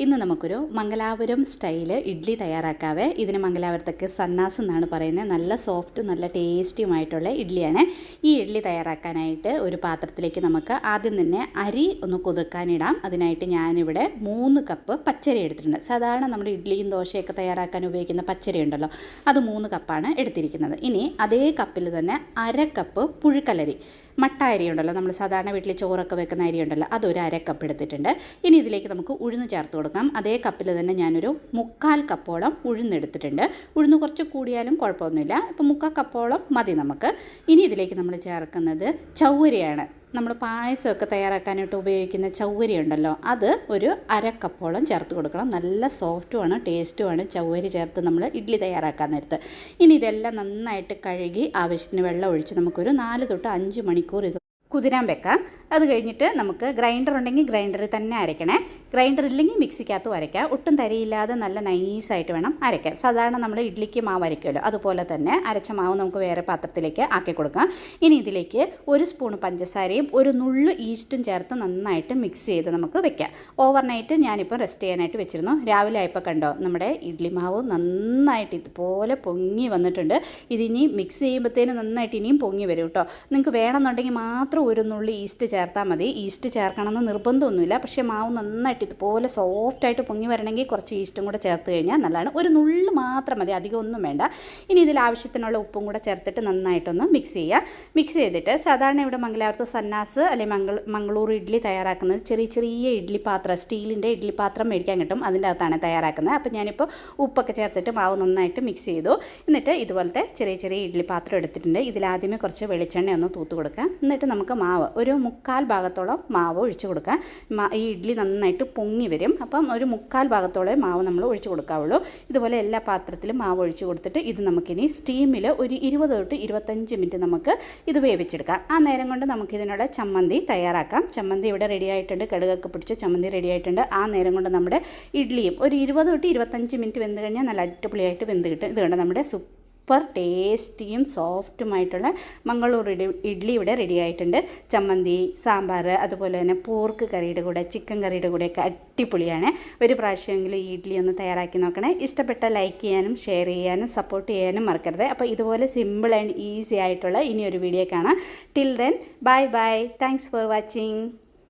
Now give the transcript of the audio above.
ഇന്ന് നമുക്കൊരു മംഗലാപുരം സ്റ്റൈല് ഇഡ്ഡലി തയ്യാറാക്കാവേ. ഇതിന് മംഗലാപുരത്തൊക്കെ സന്നാസ് എന്നാണ് പറയുന്നത്. നല്ല സോഫ്റ്റും നല്ല ടേസ്റ്റിയുമായിട്ടുള്ള ഇഡ്ഡലിയാണ്. ഈ ഇഡ്ഡലി തയ്യാറാക്കാനായിട്ട് ഒരു പാത്രത്തിലേക്ക് നമുക്ക് ആദ്യം തന്നെ അരി ഒന്ന് കുതിർക്കാനിടാം. അതിനായിട്ട് ഞാനിവിടെ 3 കപ്പ് പച്ചരി എടുത്തിട്ടുണ്ട്. സാധാരണ നമ്മുടെ ഇഡ്ഡലിയും ദോശയൊക്കെ തയ്യാറാക്കാൻ ഉപയോഗിക്കുന്ന പച്ചരി ഉണ്ടല്ലോ, അത് 3 കപ്പാണ് എടുത്തിരിക്കുന്നത്. ഇനി അതേ കപ്പിൽ തന്നെ 1/2 കപ്പ് പുഴുക്കലരി, മട്ട അരി ഉണ്ടല്ലോ, നമ്മൾ സാധാരണ വീട്ടിൽ ചോറൊക്കെ വെക്കുന്ന അരി ഉണ്ടല്ലോ, അതൊരു 1/2 കപ്പ് എടുത്തിട്ടുണ്ട്. ഇനി ഇതിലേക്ക് നമുക്ക് ഉഴുന്ന് ചേർത്ത് കൊടുക്കാം. അതേ കപ്പിൽ തന്നെ ഞാനൊരു 3/4 കപ്പോളം ഉഴുന്നെടുത്തിട്ടുണ്ട്. ഉഴുന്ന് കുറച്ച് കൂടിയാലും കുഴപ്പമൊന്നുമില്ല. ഇപ്പം 3/4 കപ്പോളം മതി നമുക്ക്. ഇനി ഇതിലേക്ക് നമ്മൾ ചേർക്കുന്നത് ചൗവരിയാണ്. നമ്മൾ പായസമൊക്കെ തയ്യാറാക്കാനായിട്ട് ഉപയോഗിക്കുന്ന ചൗവരി ഉണ്ടല്ലോ, അത് ഒരു 1/2 കപ്പോളം ചേർത്ത് കൊടുക്കണം. നല്ല സോഫ്റ്റുമാണ് ടേസ്റ്റുമാണ് ചൗവരി ചേർത്ത് നമ്മൾ ഇഡ്ഡലി തയ്യാറാക്കാൻ നേരത്ത്. ഇനി ഇതെല്ലാം നന്നായിട്ട് കഴുകി ആവശ്യത്തിന് വെള്ളം ഒഴിച്ച് നമുക്കൊരു 4 തൊട്ട് 5 മണിക്കൂർ ഇത് കുതിരാൻ വെക്കാം. അത് കഴിഞ്ഞിട്ട് നമുക്ക് ഗ്രൈൻഡർ ഉണ്ടെങ്കിൽ ഗ്രൈൻഡറിൽ തന്നെ അരയ്ക്കണേ. ഗ്രൈൻഡർ ഇല്ലെങ്കിൽ മിക്സിക്കകത്തും അരയ്ക്കാം. ഒട്ടും തരിയില്ലാതെ നല്ല നൈസായിട്ട് വേണം അരയ്ക്കാൻ. സാധാരണ നമ്മൾ ഇഡ്ഡലിക്ക് മാവ് അരയ്ക്കുമല്ലോ, അതുപോലെ തന്നെ അരച്ച മാവ് നമുക്ക് വേറെ പാത്രത്തിലേക്ക് ആക്കി കൊടുക്കാം. ഇനി ഇതിലേക്ക് 1 സ്പൂൺ പഞ്ചസാരയും 1 നുള്ളു ഈസ്റ്റും ചേർത്ത് നന്നായിട്ട് മിക്സ് ചെയ്ത് നമുക്ക് വെക്കാം. ഓവർനൈറ്റ് ഞാനിപ്പോൾ റെസ്റ്റ് ചെയ്യാനായിട്ട് വെച്ചിരുന്നു. രാവിലെ ആയപ്പോൾ കണ്ടോ നമ്മുടെ ഇഡ്ഡലി മാവ് നന്നായിട്ട് ഇതുപോലെ പൊങ്ങി വന്നിട്ടുണ്ട്. ഇതിനി മിക്സ് ചെയ്യുമ്പോഴത്തേന് നന്നായിട്ട് ഇനിയും പൊങ്ങി വരും കേട്ടോ. നിങ്ങൾക്ക് വേണമെന്നുണ്ടെങ്കിൽ മാത്രം 1 നുള്ളി ഈസ്റ്റ് ചേർത്താൽ മതി. ഈസ്റ്റ് ചേർക്കണമെന്ന് നിർബന്ധമൊന്നുമില്ല. പക്ഷേ മാവ് നന്നായിട്ട് ഇതുപോലെ സോഫ്റ്റായിട്ട് പൊങ്ങി വരണമെങ്കിൽ കുറച്ച് ഈസ്റ്റും കൂടെ ചേർത്ത് കഴിഞ്ഞാൽ നല്ലതാണ്. 1 നുള്ളി മാത്രം മതി, അധികം ഒന്നും വേണ്ട. ഇനി ഇതിൽ ആവശ്യത്തിനുള്ള ഉപ്പും കൂടെ ചേർത്തിട്ട് നന്നായിട്ടൊന്ന് മിക്സ് ചെയ്യുക. മിക്സ് ചെയ്തിട്ട് സാധാരണ ഇവിടെ മംഗലാപുരത്ത് സന്നാസ് അല്ലെങ്കിൽ മംഗളൂർ ഇഡ്ഡലി തയ്യാറാക്കുന്നത് ചെറിയ ഇഡ്ഡലി പാത്രം, സ്റ്റീലിൻ്റെ ഇഡ്ഡലി പാത്രം മേടിക്കാൻ കിട്ടും, അതിൻ്റെ അകത്താണ് തയ്യാറാക്കുന്നത്. അപ്പോൾ ഞാനിപ്പോൾ ഉപ്പൊക്കെ ചേർത്തിട്ട് മാവ് നന്നായിട്ട് മിക്സ് ചെയ്തു. എന്നിട്ട് ഇതുപോലത്തെ ചെറിയ ഇഡ്ഡലി പാത്രം എടുത്തിട്ടുണ്ട്. ഇതിലാദ്യമേ കുറച്ച് വെളിച്ചെണ്ണ ഒന്ന് തൂത്ത് കൊടുക്കാം. എന്നിട്ട് നമുക്ക് മാവ് ഒരു 3/4 ഭാഗത്തോളം മാവ് ഒഴിച്ച് കൊടുക്കാം. ഈ ഇഡ്ഡലി നന്നായിട്ട് പൊങ്ങി വരും. അപ്പം ഒരു 3/4 ഭാഗത്തോളം മാവ് നമ്മൾ ഒഴിച്ച് കൊടുക്കാവുള്ളൂ. ഇതുപോലെ എല്ലാ പാത്രത്തിലും മാവ് ഒഴിച്ച് കൊടുത്തിട്ട് ഇത് നമുക്കിനി സ്റ്റീമിൽ ഒരു 20 തൊട്ട് 25 മിനിറ്റ് നമുക്ക് ഇത് വേവിച്ചെടുക്കാം. ആ നേരം കൊണ്ട് നമുക്കിതിനുള്ള ചമ്മന്തി തയ്യാറാക്കാം. ചമ്മന്തി ഇവിടെ റെഡി ആയിട്ടുണ്ട്. കടുകൊക്കെ പിടിച്ച് ചമ്മന്തി റെഡി ആയിട്ടുണ്ട്. ആ നേരം കൊണ്ട് നമ്മുടെ ഇഡ്ഡലിയും ഒരു 20 തൊട്ട് 25 മിനിറ്റ് വെന്ത് കഴിഞ്ഞാൽ നല്ല അടിപൊളിയായിട്ട് വെന്ത് കിട്ടും. ഇതുകൊണ്ട് നമ്മുടെ സൂപ്പർ ടേസ്റ്റിയും സോഫ്റ്റുമായിട്ടുള്ള മംഗളൂർ ഇഡ്ഡലി ഇവിടെ റെഡി ആയിട്ടുണ്ട്. ചമ്മന്തി, സാമ്പാർ, അതുപോലെ തന്നെ പോർക്ക് കറിയുടെ കൂടെ ചിക്കൻ കറിയുടെ കൂടെയൊക്കെ അടിപൊളിയാണ്. ഒരു പ്രാവശ്യമെങ്കിലും ഈ ഇഡ്ഡലി ഒന്ന് തയ്യാറാക്കി നോക്കണേ. ഇഷ്ടപ്പെട്ട ലൈക്ക് ചെയ്യാനും ഷെയർ ചെയ്യാനും സപ്പോർട്ട് ചെയ്യാനും മറക്കരുത്. അപ്പോൾ ഇതുപോലെ സിമ്പിൾ ആൻഡ് ഈസി ആയിട്ടുള്ള ഇനിയൊരു വീഡിയോ കാണാം. Till then bye bye. Thanks for watching.